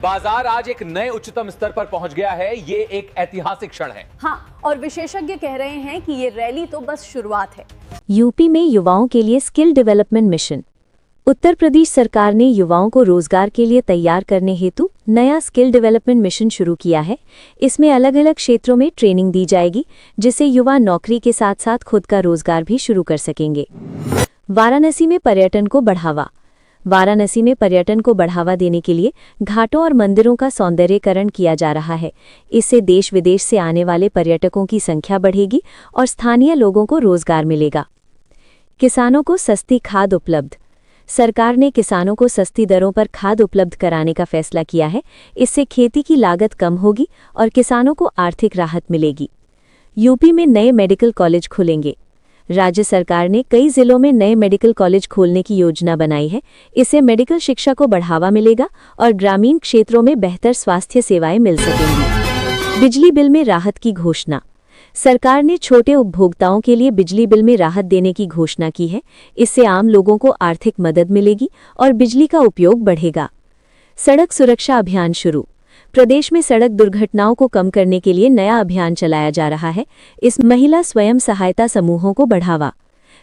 बाजार आज एक नए उच्चतम स्तर पर पहुंच गया है। ये एक ऐतिहासिक क्षण है। हाँ, और विशेषज्ञ कह रहे हैं कि ये रैली तो बस शुरुआत है। यूपी में युवाओं के लिए skill development mission. Uttar Pradesh सरकार ने युवाओं को रोजगार के लिए तैयार करने हेतु नया स्किल डेवलपमेंट मिशन शुरू किया है। इसमें अलग अलग क्षेत्रों में ट्रेनिंग दी जाएगी, जिससे युवा नौकरी के साथ साथ खुद का रोजगार भी शुरू कर सकेंगे। वाराणसी में पर्यटन को बढ़ावा। वाराणसी में पर्यटन को बढ़ावा देने के लिए घाटों और मंदिरों का सौंदर्यीकरण किया जा रहा है। इससे देश विदेश से आने वाले पर्यटकों की संख्या बढ़ेगी और स्थानीय लोगों को रोजगार मिलेगा। किसानों को सस्ती खाद उपलब्ध। सरकार ने किसानों को सस्ती दरों पर खाद उपलब्ध कराने का फैसला किया है। इससे खेती की लागत कम होगी और किसानों को आर्थिक राहत मिलेगी। यूपी में नए मेडिकल कॉलेज खुलेंगे। राज्य सरकार ने कई जिलों में नए मेडिकल कॉलेज खोलने की योजना बनाई है। इससे मेडिकल शिक्षा को बढ़ावा मिलेगा और ग्रामीण क्षेत्रों में बेहतर स्वास्थ्य सेवाएं मिल सकेंगी। बिजली बिल में राहत की घोषणा। सरकार ने छोटे उपभोक्ताओं के लिए बिजली बिल में राहत देने की घोषणा की है। इससे आम लोगों को आर्थिक मदद मिलेगी और बिजली का उपयोग बढ़ेगा। सड़क सुरक्षा अभियान शुरू। प्रदेश में सड़क दुर्घटनाओं को कम करने के लिए नया अभियान चलाया जा रहा है। इस महिला स्वयं सहायता समूहों को बढ़ावा।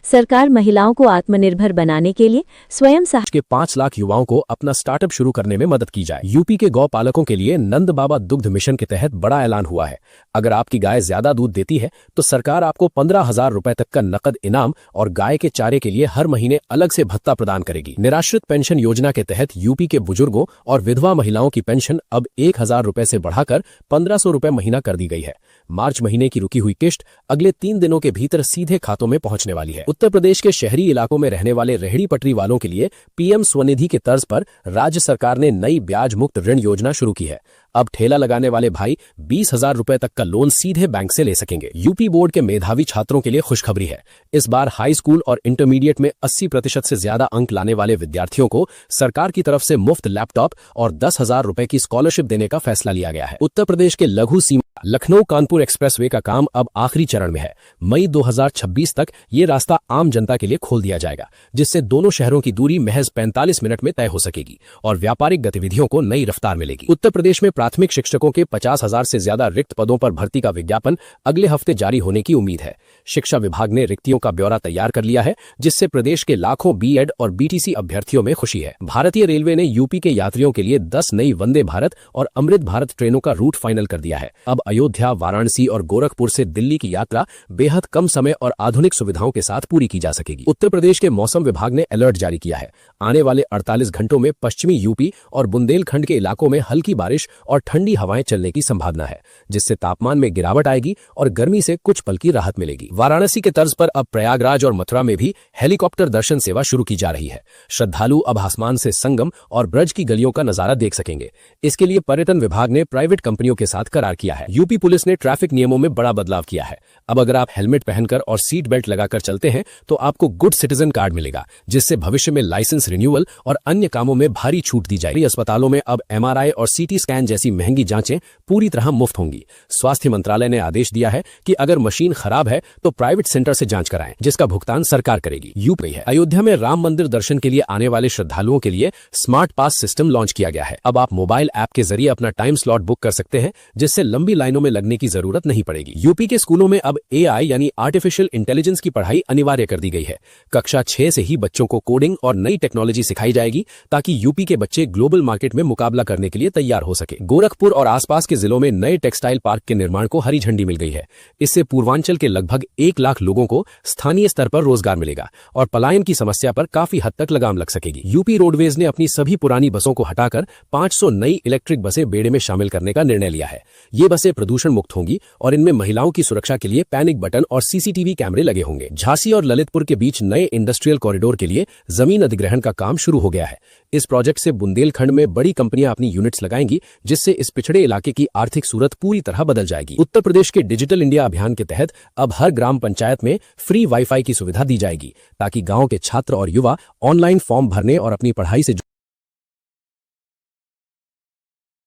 सरकार महिलाओं को आत्मनिर्भर बनाने के लिए स्वयं के 5 लाख युवाओं को अपना स्टार्टअप शुरू करने में मदद की जाए। यूपी के गौ पालकों के लिए नंद बाबा दुग्ध मिशन के तहत बड़ा ऐलान हुआ है। अगर आपकी गाय ज्यादा दूध देती है तो सरकार आपको 15,000 रुपए तक का नकद इनाम और गाय के चारे के लिए हर महीने अलग से भत्ता प्रदान करेगी। निराश्रित पेंशन योजना के तहत यूपी के बुजुर्गों और विधवा महिलाओं की पेंशन अब 1,000 रुपए से बढ़ाकर 1,500 रुपए महीना कर दी गई है। मार्च महीने की रुकी हुई किश्त अगले 3 दिनों के भीतर सीधे खातों में पहुंचने वाली है। उत्तर प्रदेश के शहरी इलाकों में रहने वाले रेहड़ी पटरी वालों के लिए पीएम स्वनिधि के तर्ज पर राज्य सरकार ने नई ब्याज मुक्त ऋण योजना शुरू की है। अब ठेला लगाने वाले भाई 20,000 रुपए तक का लोन सीधे बैंक से ले सकेंगे। यूपी बोर्ड के मेधावी छात्रों के लिए खुशखबरी है। इस बार हाई स्कूल और इंटरमीडिएट में 80% से ज्यादा अंक लाने वाले विद्यार्थियों को सरकार की तरफ से मुफ्त लैपटॉप और 10,000 रुपए की स्कॉलरशिप देने का फैसला लिया गया है। उत्तर प्रदेश के लघु सीमा लखनऊ कानपुर एक्सप्रेसवे का काम अब आखिरी चरण में है। मई 2026 तक ये रास्ता आम जनता के लिए खोल दिया जाएगा, जिससे दोनों शहरों की दूरी महज 45 मिनट में तय हो सकेगी और व्यापारिक गतिविधियों को नई रफ्तार मिलेगी। उत्तर प्रदेश में प्राथमिक शिक्षकों के 50,000 से ज्यादा रिक्त पदों पर भर्ती का विज्ञापन अगले हफ्ते जारी होने की उम्मीद है। शिक्षा विभाग ने रिक्तियों का ब्यौरा तैयार कर लिया है, जिससे प्रदेश के लाखों बीएड और बीटीसी अभ्यर्थियों में खुशी है। भारतीय रेलवे ने यूपी के यात्रियों के लिए 10 नई वंदे भारत और अमृत भारत ट्रेनों का रूट फाइनल कर दिया है। अब अयोध्या, वाराणसी और गोरखपुर से दिल्ली की यात्रा बेहद कम समय और आधुनिक सुविधाओं के साथ पूरी की जा सकेगी। उत्तर प्रदेश के मौसम विभाग ने अलर्ट जारी किया है। आने वाले 48 घंटों में पश्चिमी यूपी और बुंदेलखंड के इलाकों में हल्की बारिश और ठंडी हवाएं चलने की संभावना है, जिससे तापमान में गिरावट आएगी और गर्मी से कुछ पल की राहत मिलेगी। वाराणसी के तर्ज पर अब प्रयागराज और मथुरा में भी हेलीकॉप्टर दर्शन सेवा शुरू की जा रही है। श्रद्धालु अब आसमान से संगम और ब्रज की गलियों का नजारा देख सकेंगे। इसके लिए पर्यटन विभाग ने प्राइवेट कंपनियों के साथ करार किया है। यूपी पुलिस ने ट्रैफिक नियमों में बड़ा बदलाव किया है। अब अगर आप हेलमेट पहनकर और सीट बेल्ट लगाकर चलते हैं तो आपको गुड सिटीजन कार्ड मिलेगा, जिससे भविष्य में लाइसेंस रिन्यूअल और अन्य कामों में भारी छूट दी जाएगी। अस्पतालों में अब एमआरआई और सीटी स्कैन जैसी महंगी जांचें पूरी तरह मुफ्त होंगी। स्वास्थ्य मंत्रालय ने आदेश दिया है कि अगर मशीन खराब है तो प्राइवेट सेंटर से जांच कराएं, जिसका भुगतान सरकार करेगी। यूपी है। अयोध्या में राम मंदिर दर्शन के लिए आने वाले श्रद्धालुओं के लिए स्मार्ट पास सिस्टम लॉन्च किया गया है। अब आप मोबाइल ऐप के जरिए अपना टाइम स्लॉट बुक कर सकते हैं, जिससे लंबी लाइनों में लगने की जरूरत नहीं पड़ेगी। यूपी के स्कूलों में अब एआई यानी आर्टिफिशियल इंटेलिजेंस की पढ़ाई अनिवार्य कर दी गई है। कक्षा 6 से ही बच्चों को कोडिंग और नई टेक्नोलॉजी सिखाई जाएगी, ताकि यूपी के बच्चे ग्लोबल मार्केट में मुकाबला करने के लिए तैयार हो सके। गोरखपुर और आसपास के जिलों में नए टेक्सटाइल पार्क के निर्माण को हरी झंडी मिल गई है। इससे पूर्वांचल के लगभग 1 लाख लोगों को स्थानीय स्तर पर रोजगार मिलेगा और पलायन की समस्या पर काफी हद तक लगाम लग सकेगी। यूपी रोडवेज ने अपनी सभी पुरानी बसों को हटाकर 500 नई इलेक्ट्रिक बसें बेड़े में शामिल करने का निर्णय लिया है। ये बसें प्रदूषण मुक्त होंगी और इनमें महिलाओं की सुरक्षा के लिए पैनिक बटन और सीसीटीवी कैमरे लगे होंगे। झांसी और ललितपुर के बीच नए इंडस्ट्रियल कॉरिडोर के लिए जमीन अधिग्रहण का काम शुरू हो गया है। इस प्रोजेक्ट से बुंदेलखंड में बड़ी कंपनियां अपनी यूनिट्स लगाएंगी, जिससे इस पिछड़े इलाके की आर्थिक सूरत पूरी तरह बदल जाएगी। उत्तर प्रदेश के डिजिटल इंडिया अभियान के तहत अब हर ग्राम पंचायत में फ्री वाईफाई की सुविधा दी जाएगी, ताकि गांव के छात्र और युवा ऑनलाइन फॉर्म भरने और अपनी पढ़ाई से